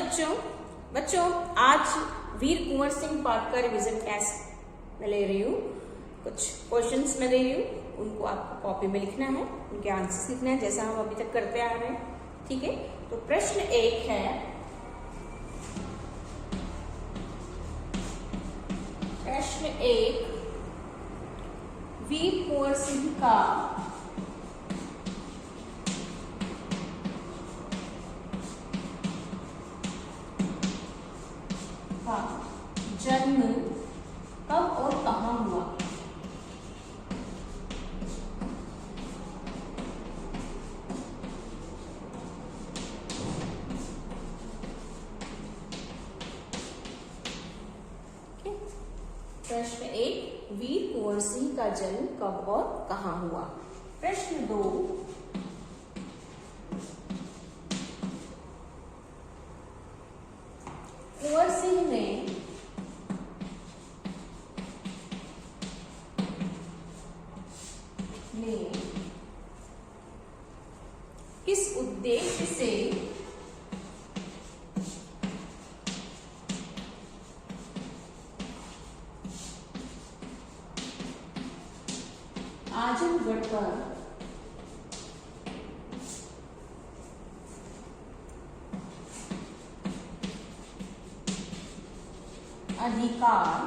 बच्चों आज वीर कुंवर सिंह पाठ का रिवीजन कैसे मैं ले रही हूँ। कुछ क्वेश्चंस मैं दे रही हूँ, उनको आपको कॉपी में लिखना है, उनके आंसर्स लिखना है जैसा हम अभी तक करते आ रहे हैं। ठीक है, तो प्रश्न 1 है, प्रश्न 1, वीर कुंवर सिंह का जन्म कब और कहाँ हुआ। प्रश्न 1, वीर कुंवर सिंह का जन्म कब और कहाँ हुआ। प्रश्न 2, कुंवर सिंह ने किस उद्देश्य से आजमगढ़ पर अधिकार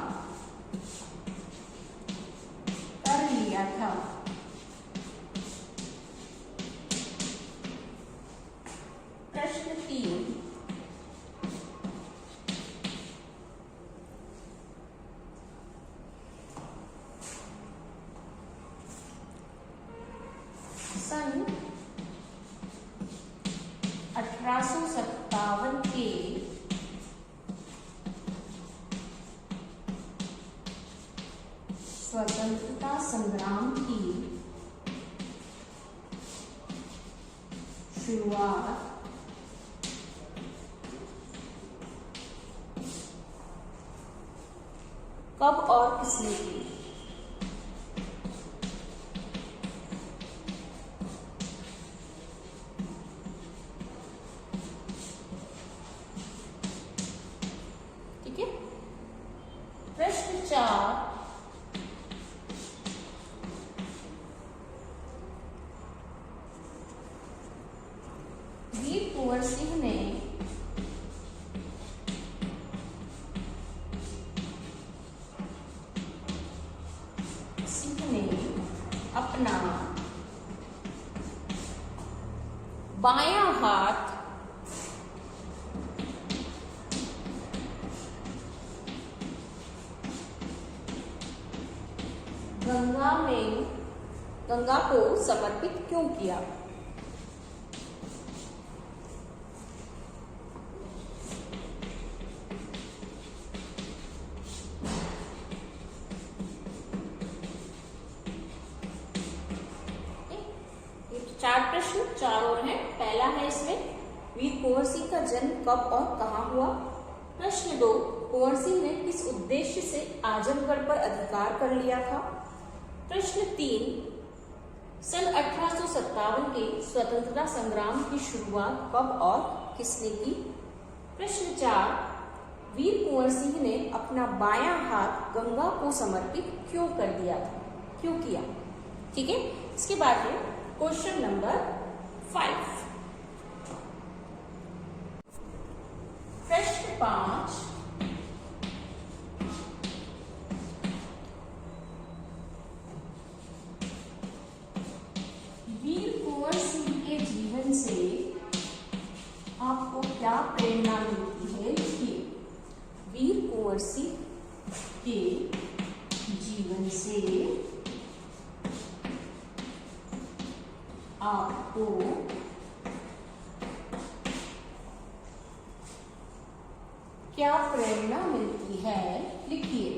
कर लिया था। प्रश्न 3, सन 1857 के स्वतंत्रता संग्राम की शुरुआत कब और किसने की। ठीक है, प्रश्न 4, वीर कुंवर सिंह ने अपना बायां हाथ गंगा को समर्पित क्यों किया। चार प्रश्न, 4 और हैं। पहला है इसमें, वीर कुंवर सिंह का जन्म कब और कहाँ हुआ। प्रश्न 2, कुंवर सिंह ने किस उद्देश्य से आजमगढ़ पर अधिकार कर लिया था। प्रश्न 3, सन 1857 के स्वतंत्रता संग्राम की शुरुआत कब और किसने की। प्रश्न 4, वीर कुंवर सिंह ने अपना बायां हाथ गंगा को समर्पित क्यों कर दिया था, क्यों किया। ठीक है, इसके बाद है क्वेश्चन नंबर 5। प्रश्न 5, वीर कुंवर सिंह के जीवन से आपको क्या प्रेरणा मिलती है। लिखिए, वीर कुंवर सिंह के जीवन से आपको क्या प्रेरणा मिलती है। लिखिए,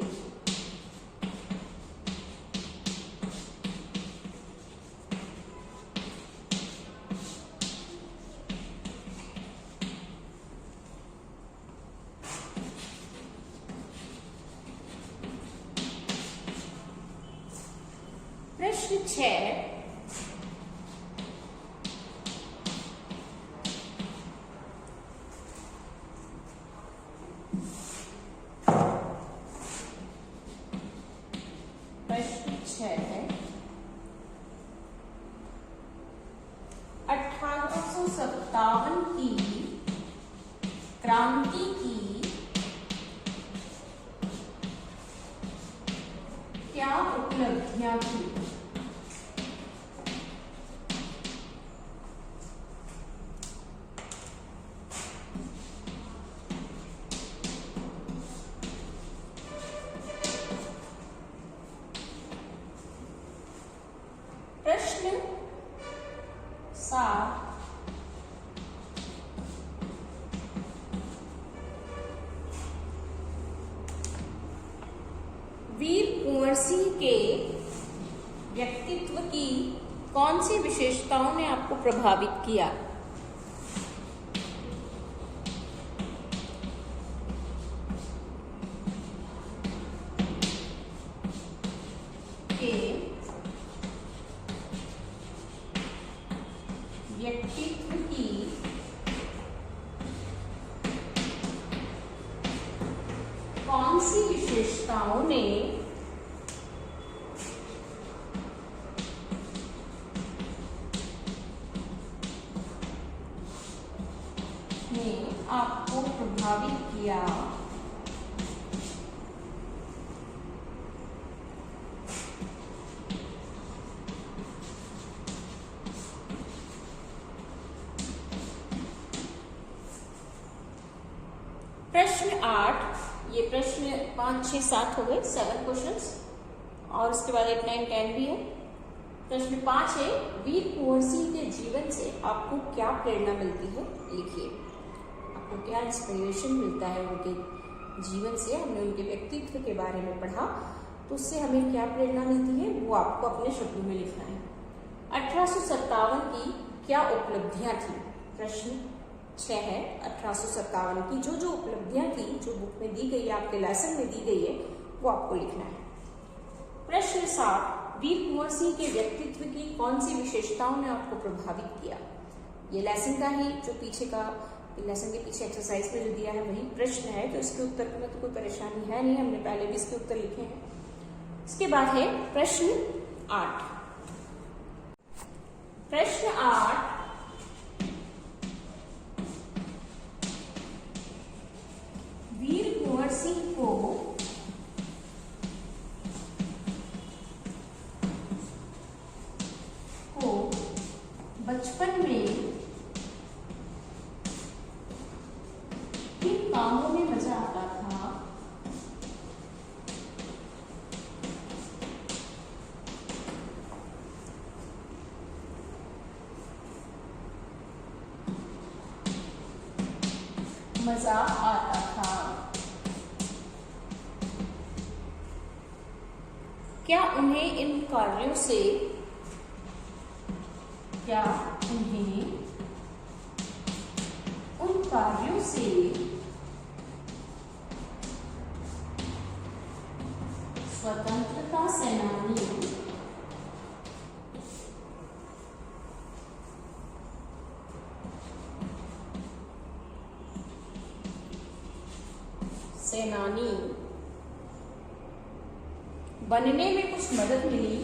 प्रश्न 6, की क्रांति की क्या उपलब्धियां थी? प्रश्न 7, वीर कुंवर सिंह के व्यक्तित्व की कौन सी विशेषताओं ने आपको प्रभावित किया? व्यक्तित्व की कौन सी विशेषताओं ने आपको प्रभावित किया? प्रश्न 8, ये प्रश्न 5, 6, 7 हो गए, 7 क्वेश्चंस, और उसके बाद 8, 9, 10 भी है। प्रश्न 5 है, वीर कुंवर सिंह के जीवन से आपको क्या प्रेरणा मिलती है? लिखिए, आपको क्या इंस्पिरेशन मिलता है उनके जीवन से? हमने उनके व्यक्तित्व के बारे में पढ़ा, तो उससे हमें क्या प्रेरणा मिलती है वो आपको अपने शब्दों में लिखना है। 1857 की क्या उपलब्धियां थी? प्रश्न 6 है, 1857 की जो जो उपलब्धियां थी, जो बुक में दी गई है, आपके लेसन में दी गई है, वो आपको लिखना है। प्रश्न 7, वीर कुंवर सिंह के व्यक्तित्व की कौन सी विशेषताओं ने आपको प्रभावित किया? ये लेसन का ही जो पीछे का लेसन के पीछे एक्सरसाइज में जो दिया है वही प्रश्न है, तो इसके उत्तर में तो कोई परेशानी है नहीं, हमने पहले भी इसके उत्तर लिखे हैं। इसके बाद है प्रश्न 8। प्रश्न 8, वीर कुंवर सिंह को बचपन में किन कामों में मजा आता था? मजा आता था। क्या उन्हें इन कार्यों से उन कार्यों से स्वतंत्रता सेनानी बनने में कुछ मदद मिली?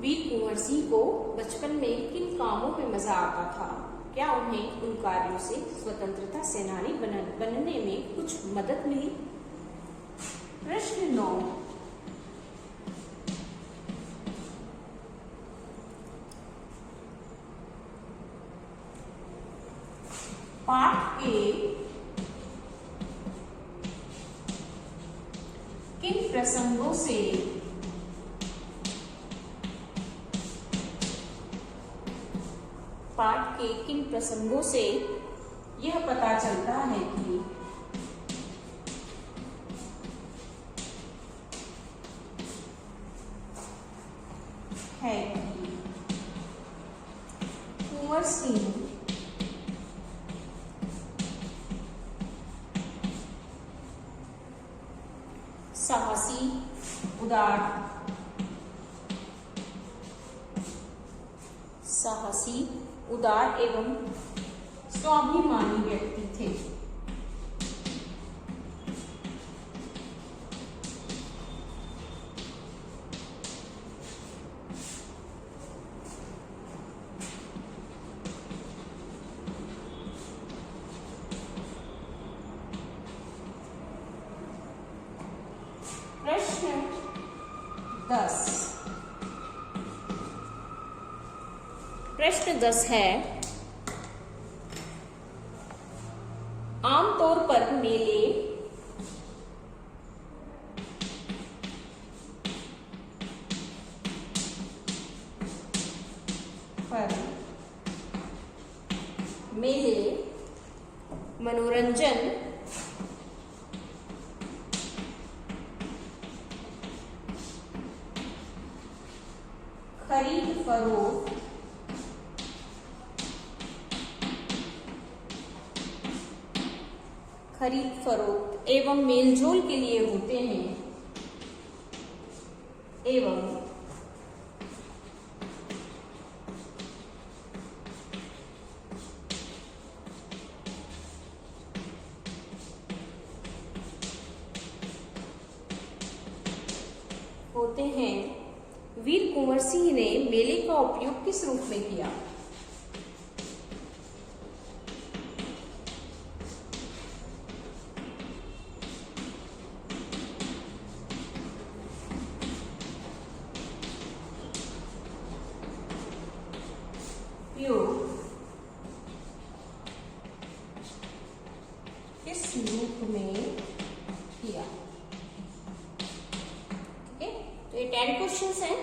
वीर कुंवर सिंह को बचपन में किन कामों में मजा आता था? क्या उन्हें उन कार्यों से स्वतंत्रता सेनानी बनने में कुछ मदद मिली? प्रश्न 9, पाठ के किन प्रसंगों से यह पता चलता है कि कुंवर सिंह साहसी, उदार एवं स्वाभिमानी व्यक्ति थे। प्रश्न 10। प्रश्न 10 है, आमतौर पर मेले मनोरंजन खरीद फरोख्त एवं मेलजोल के लिए होते हैं, वीर कुंवर सिंह ने मेले का उपयोग किस रूप में किया? किस रूप में किया? ठीक है, तो ये 10 क्वेश्चंस हैं।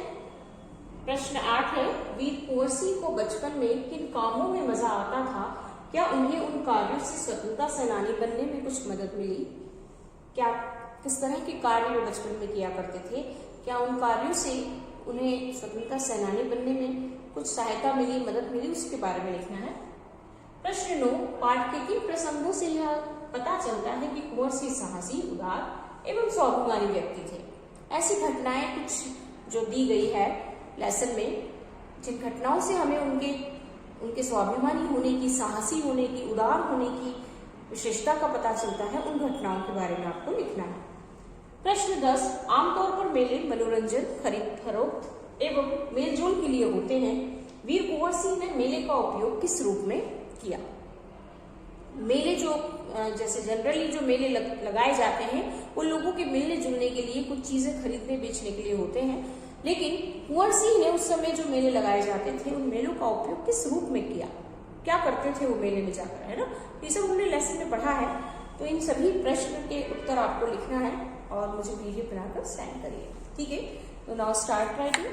प्रश्न 8 है, वीर कुंवर सिंह को बचपन में किन कामों में मजा आता था? क्या उन्हें उन कार्यों से स्वतंत्रता सेनानी बनने में कुछ मदद मिली? क्या किस तरह के कार्य वे बचपन में किया करते थे? क्या उन कार्यों से उन्हें स्वतंत्रता सेनानी बनने में कुछ सहायता मिली, मदद मिली? उसके बारे में लिखना है। प्रश्न 9, पाठ के किन प्रसंगों से यह पता चलता है कि कुंवर सिंह साहसी, उदार एवं स्वाभिमानी व्यक्ति थे? ऐसी घटनाएं कुछ जो दी गई है लेसन में, जिन घटनाओं से हमें उनके स्वाभिमानी होने की, साहसी होने की, उदार होने की विशेषता का पता चलता है, उन घटनाओं के बारे में आपको लिखना है। प्रश्न 10, आमतौर पर मेले मनोरंजन, खरीद फरोख्त एवं मेलजोल के लिए होते हैं। वीर कुंवर सिंह ने मेले का उपयोग किस रूप में किया? मेले जो जैसे जनरली जो मेले लगाए जाते हैं वो लोगों के मिलने जुलने के लिए, कुछ चीजें खरीदने बेचने के लिए होते हैं, लेकिन कुंवर सिंह ने उस समय जो मेले लगाए जाते थे उन मेलों का उपयोग किस रूप में किया? क्या करते थे वो मेले में जाकर, है ना? ये सब हमने लेसन में पढ़ा है। तो इन सभी प्रश्न के उत्तर आपको लिखना है और मुझे पीडीएफ बनाकर सेंड करिए। ठीक है, तो नाउ स्टार्ट राइटिंग।